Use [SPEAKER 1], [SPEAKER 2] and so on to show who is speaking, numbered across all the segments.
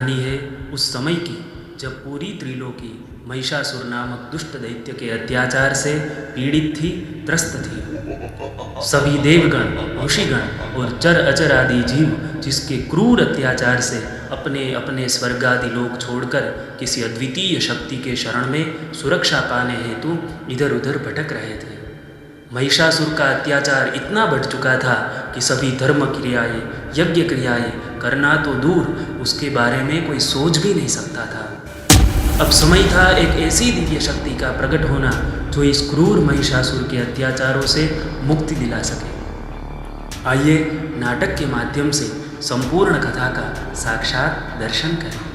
[SPEAKER 1] कहानी है उस समय की जब पूरी त्रिलोकी महिषासुर नामक दुष्ट दैत्य के अत्याचार से पीड़ित थी, त्रस्त थी। सभी देवगण, ऋषिगण और चर अचर आदि जीव जिसके क्रूर अत्याचार से अपने अपने स्वर्गादि लोक छोड़कर किसी अद्वितीय शक्ति के शरण में सुरक्षा पाने हेतु इधर उधर भटक रहे थे। महिषासुर का अत्याचार इतना बढ़ चुका था कि सभी धर्म क्रियाएं, यज्ञ क्रियाएं करना तो दूर, उसके बारे में कोई सोच भी नहीं सकता था। अब समय था एक ऐसी दिव्य शक्ति का प्रकट होना जो इस क्रूर महिषासुर के अत्याचारों से मुक्ति दिला सके। आइए नाटक के माध्यम से संपूर्ण कथा का साक्षात दर्शन करें।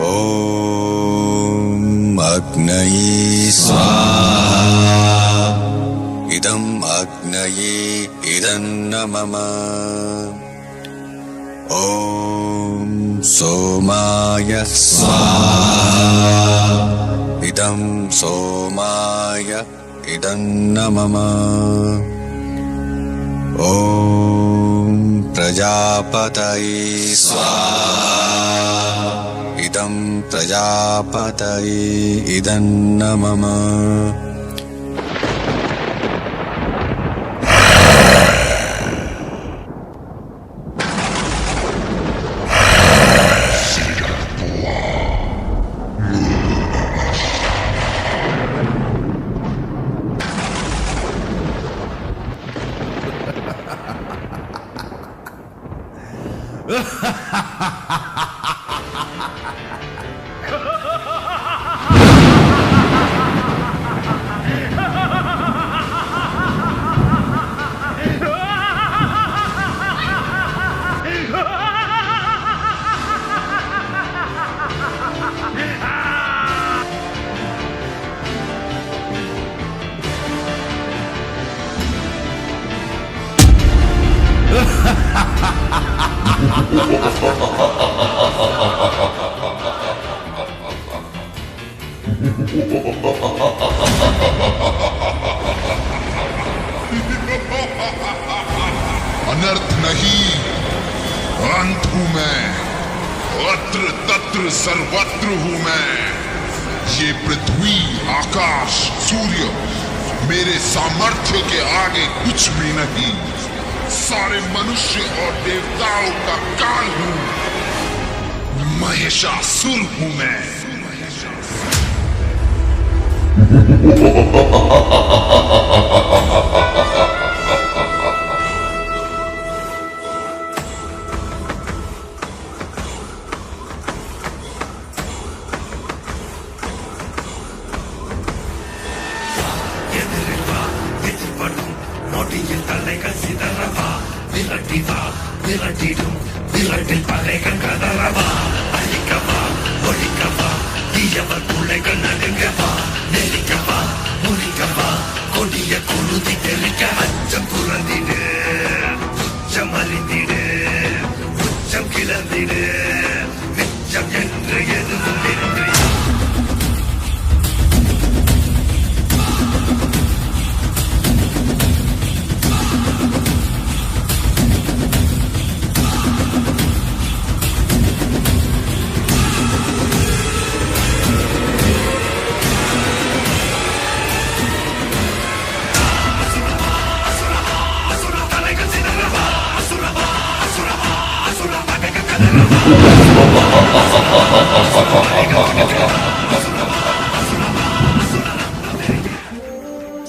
[SPEAKER 2] ओम अग्नये स्वाहा। इदम् अग्नये इदन्न मम। ओम सोमाय स्वाहा। इदं सोमाय इदन्न मम। ओम प्रजापतये स्वाहा। इदं प्रजापतये इदन्न मम।
[SPEAKER 3] अनर्थ नहीं, अंत हूं मैं। अत्र तत्र सर्वत्र हूं मैं। ये पृथ्वी, आकाश, सूर्य मेरे सामर्थ्य के आगे कुछ भी नहीं। सारे मनुष्य और देवताओं का काल हूं। महिषासुर हूं मैं।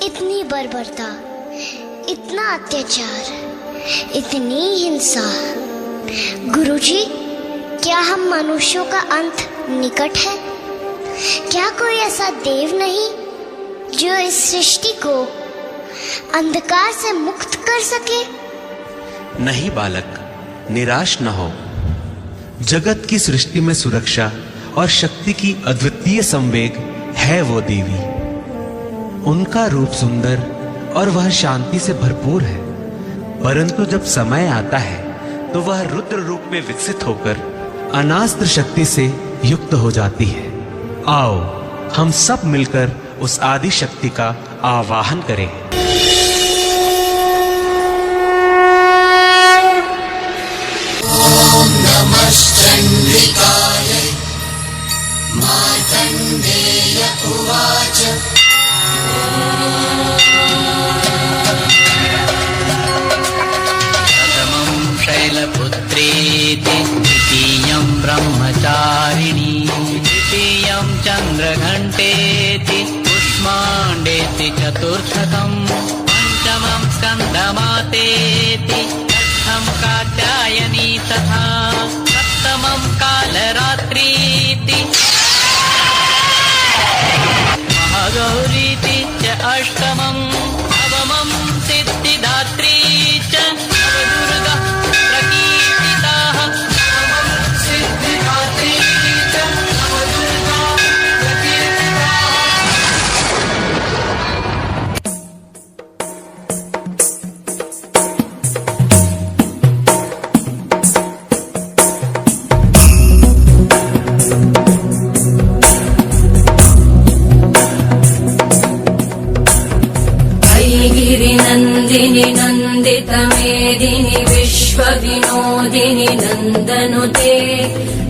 [SPEAKER 4] इतनी बर्बरता, इतना अत्याचार, इतनी हिंसा। गुरुजी, क्या हम मनुष्यों का अंत निकट है? क्या कोई ऐसा देव नहीं जो इस सृष्टि को अंधकार से मुक्त कर सके?
[SPEAKER 5] नहीं बालक, निराश न हो। जगत की सृष्टि में सुरक्षा और शक्ति की अद्वितीय संवेग है वो देवी। उनका रूप सुंदर और वह शांति से भरपूर है, परंतु जब समय आता है तो वह रुद्र रूप में विकसित होकर अनास्त्र शक्ति से युक्त हो जाती है। आओ हम सब मिलकर उस आदि शक्ति का आवाहन करें।
[SPEAKER 6] चन्द्रघण्टेति कुष्माण्डेति चतुर्थकम् पञ्चमं स्कन्दमातेति षष्ठं कात्यायनी तथा सप्तमं कालरात्रीति महागौरीति च अष्टमम् नवमं सिद्धिदात्री च नवदुर्गा प्रकीर्तिताः नवमं सिद्धिदात्री च नवदुर्गा प्रकीर्तिताः।
[SPEAKER 7] गिरिनन्दिनि नन्दितमेदिनि विश्वविनोदिनि नन्दनुते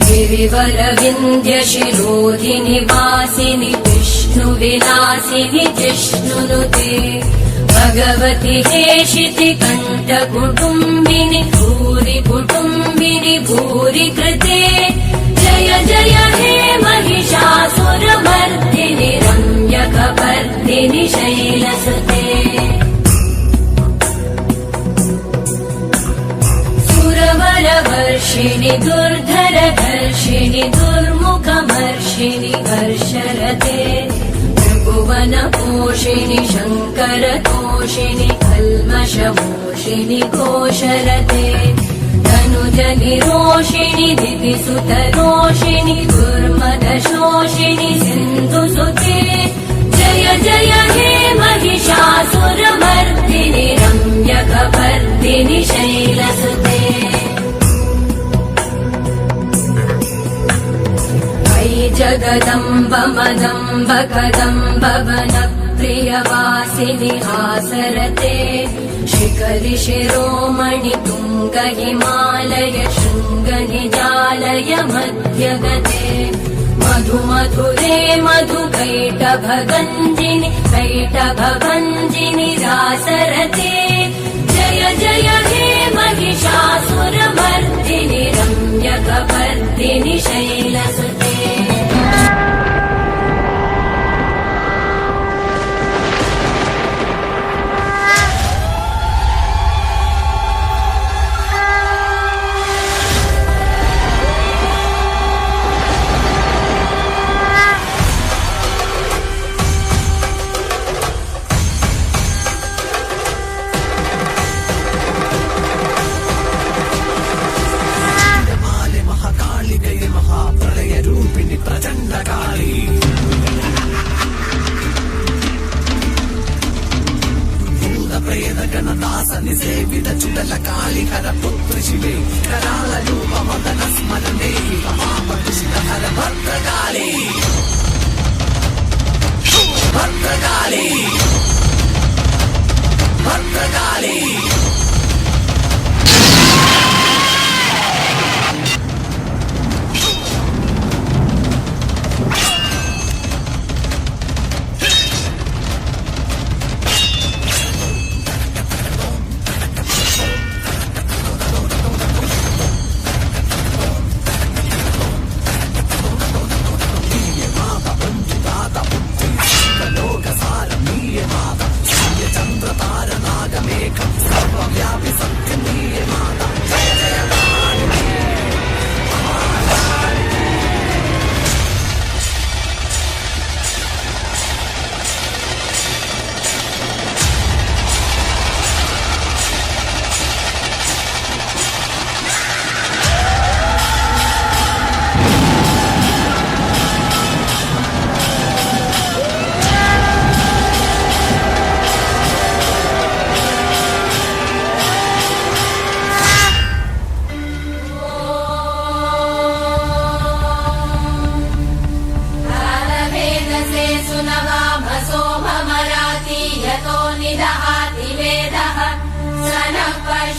[SPEAKER 7] गिरिवरविन्ध्यशिरोधिनि वासिनि विष्णुविलासिनि जिष्णुनुते भगवति हेशिति कण्ठकुटुम्बिनि भूरि कुटुम्बिनि भूरि कृते जय जय हे महिषासुरमर्दिनि रम्यकपर्दिनि शैलसुते सुरवरवर्षिणि दुर्धरधर्षिणि दुर्मुखमर्षिणि हर्षरते त्रिभुवनपोषिणि शङ्करतोषिणि कल्मषमोषिणि घोषरते धनुजनिरोषिणि दितिसुतरोषिणि दुर्मदशोषिणि सिन्धुसुते जय जय हे महिषासुरमर्दिनि रम्यकपर्दिनि शैलसुते अयि जगदम्ब मदम्ब कदम्ब वनप्रियवासिनि हासरते शिखरि शिरोमणि तुङ्ग हिमालय शृङ्ग निजालय मध्यगते मधु मधुरे मधु कैटभगञ्जिनि कैटभभञ्जिनि रासरते जय जय हे महिषासुरमर्दिनि रम्यकपर्दिनि शैलसुते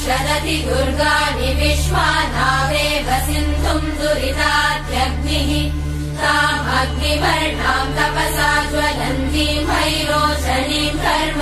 [SPEAKER 8] शरदि दुर्गाणि विश्वानावेव सिन्धुम् दुरितात्यग्निः तामग्निवर्णाम् तपसा ज्वलन्तीम् भैरोचनीम् कर्म